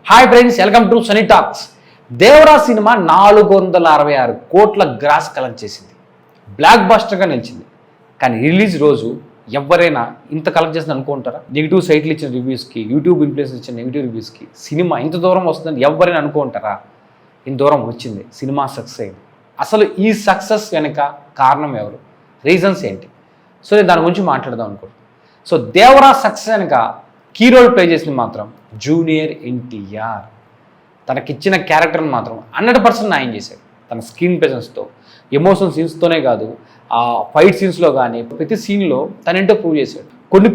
Hi friends, welcome to Sunny talks. Devara cinema 466 కోట్ల gross collect చేసింది. Black బస్టర్గా నిలిచింది. కానీ రిలీజ్ రోజు ఎవరైనా ఇంత కలెక్ట్ చేసింది అనుకుంటారా? నెగిటివ్ సైట్లు ఇచ్చిన రివ్యూస్కి, యూట్యూబ్ ఇన్ఫ్లుయెన్స్ ఇచ్చిన నెగిటివ్ రివ్యూస్కి సినిమా ఇంత దూరం వస్తుందని ఎవరైనా అనుకుంటారా? ఇంత దూరం వచ్చింది, సినిమా సక్సెస్ అయింది. అసలు ఈ సక్సెస్ వెనుక కారణం ఎవరు, రీజన్స్ ఏంటి? సో నేను దాని గురించి మాట్లాడదాం అనుకుంటున్నాను. సో దేవరా సక్సెస్ వెనుక కీ రోల్ ప్లే చేసింది మాత్రం జూనియర్ ఎన్టీఆర్. తనకిచ్చిన క్యారెక్టర్ని మాత్రం 100% న్యాయం చేశాడు. తన స్క్రీన్ ప్రెజెన్స్తో, ఎమోషనల్ సీన్స్తోనే కాదు, ఆ ఫైట్ సీన్స్లో కానీ ప్రతి సీన్లో తనేంటో ప్రూవ్ చేశాడు.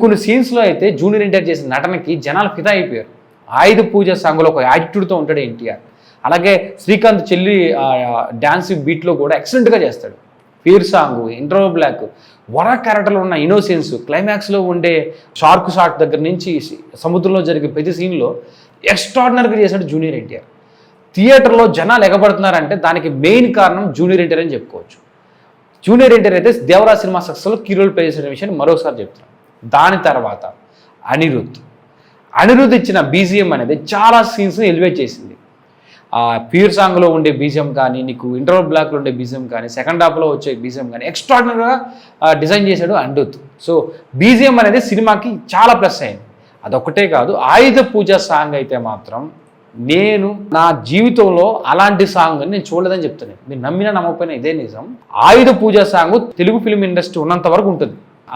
కొన్ని సీన్స్లో అయితే జూనియర్ ఎన్టీఆర్ చేసిన నటనకి జనాలు ఫిదా అయిపోయారు. ఆయుధ పూజ సాంగ్లో ఒక యాటిట్యూడ్తో ఉంటాడు ఎన్టీఆర్. అలాగే శ్రీకాంత్ చెల్లి డ్యాన్స్ బీట్లో కూడా ఎక్సలెంట్గా చేస్తాడు. ఫీర్ సాంగ్, ఇంటర్వల్ బ్లాక్, వర క్యారెక్టర్లో ఉన్న ఇన్నోసెన్స్, క్లైమాక్స్లో ఉండే షార్క్ షాట్ దగ్గర నుంచి సముద్రంలో జరిగే ప్రతి సీన్లో ఎక్స్ట్రాడినరీగా చేశాడు జూనియర్ ఎన్టీఆర్. థియేటర్లో జనాలు ఎగబడుతున్నారంటే దానికి మెయిన్ కారణం జూనియర్ ఎన్టీఆర్ అని చెప్పుకోవచ్చు. జూనియర్ ఎన్టీఆర్ అయితే దేవరా సినిమా సక్సెస్లో కీ రోల్ ప్లే చేసిన విషయాన్ని మరోసారి చెప్తున్నాను. దాని తర్వాత అనిరుద్ధ్ ఇచ్చిన బీజిఎం అనేది చాలా సీన్స్ని ఎలివేట్ చేసింది. ప్యూర్ సాంగ్లో ఉండే బీజిఎం కానీ, నీకు ఇంటర్వల్ బ్లాక్లో ఉండే బీజిఎం కానీ, సెకండ్ హాఫ్లో వచ్చే బీజిఎం కానీ ఎక్స్ట్రాడినరీగా డిజైన్ చేశాడు అనిరుద్ధ్. సో బీజిఎం అనేది సినిమాకి చాలా ప్లస్ అయింది. అదొక్కటే కాదు, ఆయుధ పూజ సాంగ్ అయితే మాత్రం నేను నా జీవితంలో అలాంటి సాంగ్ నేను చూడలేదని చెప్తున్నాను. మీరు నమ్మినా నమ్మకపోయినా ఇదే నిజం. ఆయుధ పూజ సాంగ్ తెలుగు ఫిల్మ్ ఇండస్ట్రీ ఉన్నంత వరకు ఉంటుంది,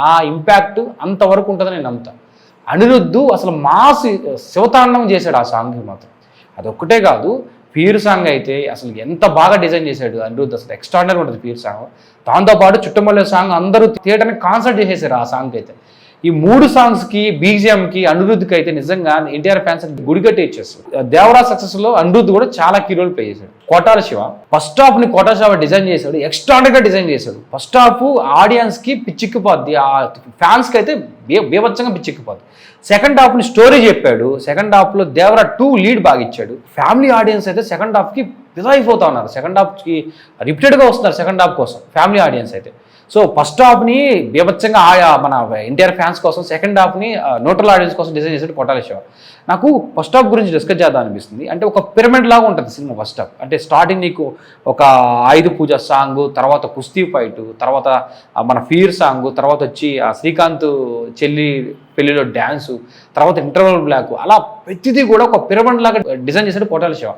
ఆ ఇంపాక్ట్ అంతవరకు ఉంటుందని నేను నమ్ముతాను. అనిరుద్ధ్ అసలు మాస్ శివతాండవం చేశాడు ఆ సాంగ్కి మాత్రం. అదొక్కటే కాదు, పీర్ సాంగ్ అయితే అసలు ఎంత బాగా డిజైన్ చేశాడు అనిరుద్ధ్. అసలు ఎక్స్ట్రాడినరీ ఉంటుంది పీర్ సాంగ్. దాంతోపాటు చుట్టమల్లె సాంగ్ అందరూ థియేటర్ని కాన్సర్ట్ చేసేసారు ఆ సాంగ్కి అయితే. ఈ 3 సాంగ్స్కి, బీజిఎంకి, అనిరుద్ధ్కి అయితే నిజంగా ఎన్టీఆర్ ఫ్యాన్స్ గుడిగట్టి ఇచ్చేస్తారు. దేవరా సక్సెస్లో అనిరుద్ధ్ కూడా చాలా కీ రోల్ ప్లే చేశాడు. కోటాల శివ ఫస్ట్ హాఫ్ని కోటాల శివ డిజైన్ చేశాడు, ఎక్స్ట్రాడినరీగా డిజైన్ చేశాడు. ఫస్ట్ హాఫ్ ఆడియన్స్కి పిచ్చెక్కిపోద్ది, ఆ ఫ్యాన్స్కి అయితే బీభత్సంగా పిచ్చెక్కిపోద్ది. సెకండ్ హాఫ్ని స్టోరీ చెప్పాడు. సెకండ్ హాఫ్లో దేవరా 2 లీడ్ బాగా ఇచ్చాడు. ఫ్యామిలీ ఆడియన్స్ అయితే సెకండ్ హాఫ్కి పిదా అయిపోతా ఉన్నారు. సెకండ్ హాఫ్కి రిపీటెడ్గా వస్తున్నారు సెకండ్ హాఫ్ కోసం ఫ్యామిలీ ఆడియన్స్ అయితే. సో ఫస్ట్ హాఫ్ని బీభత్సంగా మన ఎన్టీఆర్ ఫ్యాన్స్ కోసం, సెకండ్ హాఫ్ని న్యూట్రల్ ఆడియన్స్ కోసం డిజైన్ చేశాడు కోటాల శివ. నాకు ఫస్ట్ హాఫ్ గురించి డిస్కస్ చేద్దాం అనిపిస్తుంది. అంటే ఒక పిరమిడ్ లాగా ఉంటుంది సినిమా ఫస్ట్ హాఫ్. అంటే స్టార్టింగ్ నీకు ఒక ఆయుధ పూజ సాంగ్, తర్వాత కుస్తీ ఫైట్, తర్వాత మన ఫీర్ సాంగ్, తర్వాత వచ్చి ఆ శ్రీకాంత్ చెల్లి పెళ్లిలో డ్యాన్సు, తర్వాత ఇంటర్వల్ బ్లాక్, అలా ప్రతిదీ కూడా ఒక పిరమిడ్ లాగా డిజైన్ చేశాడు కోటాల శివ.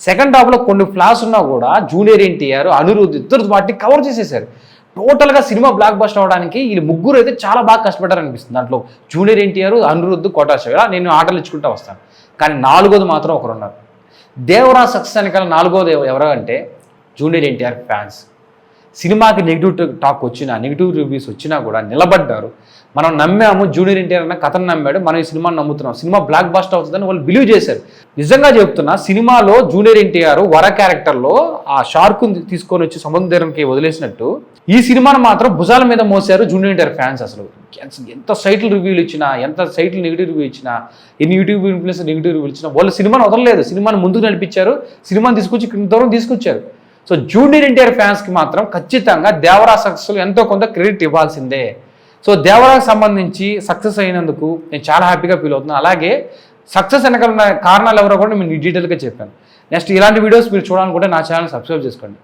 సెకండ్ హాఫ్లో కొన్ని ఫ్లాస్ ఉన్నా కూడా జూనియర్ ఎన్టీఆర్, అనిరుద్ధ్ ఇద్దరు వాటిని కవర్ చేసేసారు. టోటల్గా సినిమా బ్లాక్ బస్టర్ అవడానికి వీళ్ళు ముగ్గురు అయితే చాలా బాగా కష్టపడ్డారు అనిపిస్తుంది. దాంట్లో జూనియర్ ఎన్టీఆర్, అనిరుద్ధ్, కోటాల శివ నేను ఆటలు ఇచ్చుకుంటూ వస్తాను. కానీ 4వది మాత్రం ఒకరున్నారు. దేవరా సక్సెస్ వెనకాల 4వది ఎవరు అంటే జూనియర్ ఎన్టీఆర్ ఫ్యాన్స్. సినిమాకి నెగిటివ్ టాక్ వచ్చినా, నెగిటివ్ రివ్యూస్ వచ్చినా కూడా నిలబడ్డారు. మనం నమ్మాము, జూనియర్ ఎన్టీఆర్ అన్న కథను నమ్మాడు, మనం ఈ సినిమాని నమ్ముతున్నాం, సినిమా బ్లాక్ బస్టర్ అవుతుందని వాళ్ళు బిలీవ్ చేశారు. నిజంగా చెప్తున్నా, సినిమాలో జూనియర్ ఎన్టీఆర్ వర క్యారెక్టర్లో ఆ షార్క్ని తీసుకొని వచ్చి సముద్రంకి వదిలేసినట్టు ఈ సినిమాను మాత్రం భుజాల మీద మోసారు జూనియర్ ఎన్టీఆర్ ఫ్యాన్స్. అసలు ఎంత సైట్లు రివ్యూలు ఇచ్చినా, ఎంత సైట్లు నెగిటివ్ రివ్యూ ఇచ్చినా, ఎన్ని యూట్యూబ్ ఇన్ఫ్లుయెన్స్ నెగిటివ్ రివ్యూ ఇచ్చినా వాళ్ళు సినిమాను వదలలేదు. సినిమాని ముందుకు నడిపించారు, సినిమాని తీసుకొచ్చి ఇంత దూరం తీసుకొచ్చారు. సో జూనియర్ ఎన్టీఆర్ ఫ్యాన్స్కి మాత్రం ఖచ్చితంగా దేవరా సక్సెస్లో ఎంతో కొంత క్రెడిట్ ఇవ్వాల్సిందే. సో దేవరాకు సంబంధించి సక్సెస్ అయినందుకు నేను చాలా హ్యాపీగా ఫీల్ అవుతున్నాను. అలాగే సక్సెస్ వెనకాల ఉన్న కారణాలు ఎవరో కూడా నేను డీటెయిల్గా చెప్పాను. నెక్స్ట్ ఇలాంటి వీడియోస్ మీరు చూడాలనుకుంటే నా ఛానల్ సబ్స్క్రైబ్ చేసుకోండి.